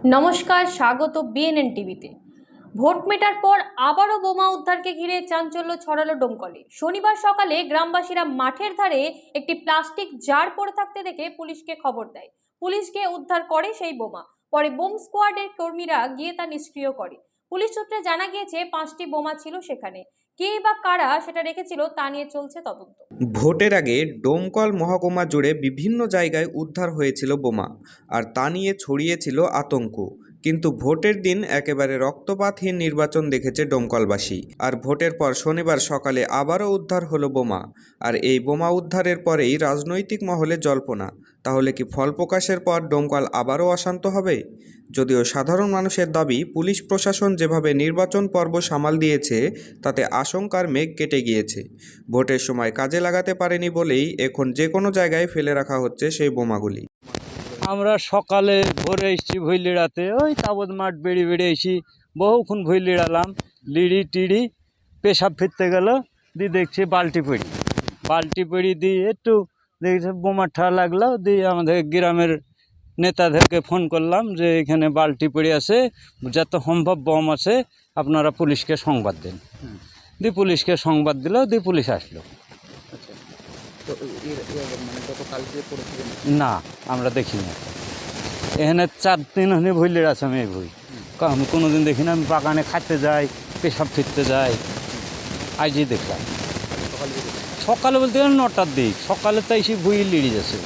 নমস্কার, স্বাগত বিএনএন টিভিতে। ভোট মেটার পর আবারও বোমা উদ্ধারকে ঘিরে চাঞ্চল্য ছড়ালো ডোমকলে। শনিবার সকালে গ্রামবাসীরা মাঠের ধারে একটি প্লাস্টিক জার পড়ে থাকতে দেখে পুলিশকে খবর দেয়। পুলিশ গিয়ে উদ্ধার করে সেই বোমা। পরে বোম স্কোয়াডের কর্মীরা গিয়ে তা নিষ্ক্রিয় করে। পুলিশ সূত্রে জানা গিয়েছে 5টি বোমা ছিল সেখানে। কে বা কারা সেটা রেখেছিল তা নিয়ে চলছে তদন্ত। ভোটের আগে ডোমকল মহকুমা জুড়ে বিভিন্ন জায়গায় উদ্ধার হয়েছিল বোমা, আর তা নিয়ে ছড়িয়েছিল আতঙ্ক। কিন্তু ভোটের দিন একেবারে রক্তপাতহীন নির্বাচন দেখেছে ডোমকলবাসী। আর ভোটের পর শনিবার সকালে আবারও উদ্ধার হলো বোমা। আর এই বোমা উদ্ধারের পরেই রাজনৈতিক মহলে জল্পনা। তাহলে কি ফল প্রকাশের পর ডোমকল আবারও অশান্ত হবে? যদিও সাধারণ মানুষের দাবি, পুলিশ প্রশাসন যেভাবে নির্বাচন পর্ব সামাল দিয়েছে তাতে আশঙ্কার মেঘ কেটে গিয়েছে। ভোটের সময় কাজে লাগাতে পারেনি বলেই এখন যে কোনো জায়গায় ফেলে রাখা হচ্ছে সেই বোমাগুলি। আমরা সকালে ভোরে এসেছি ভই লিড়াতে, ওই তাবৎ মাঠ বেড়ি বেড়ে এসি বহুক্ষণ ভই লিড়ালাম, লিড়ি টিড়ি পেশাব ফিরতে গেল, দিয়ে দেখছি বালতি পড়ি দিয়ে একটু দেখছি বোমাটা লাগলো, দিয়ে আমাদের গ্রামের নেতাদেরকে ফোন করলাম যে এখানে বালতি পড়ে আছে, যত সম্ভব বম আছে, আপনারা পুলিশকে সংবাদ দিন। দিয়ে পুলিশকে সংবাদ দিল, দিয়ে পুলিশ আসলো। না, আমরা দেখি না। এখানে 4 দিন হলে ভইলের আছে আমি এই ভই, আমি কোনোদিন দেখি না। আমি বাগানে খাইতে যাই, পেশাব ফিরতে যাই, আজই দেখলাম। সকালে বলতে গেলে 9টার দিক, সকালে তো এসে ভুই লিড়ি যাচ্ছে।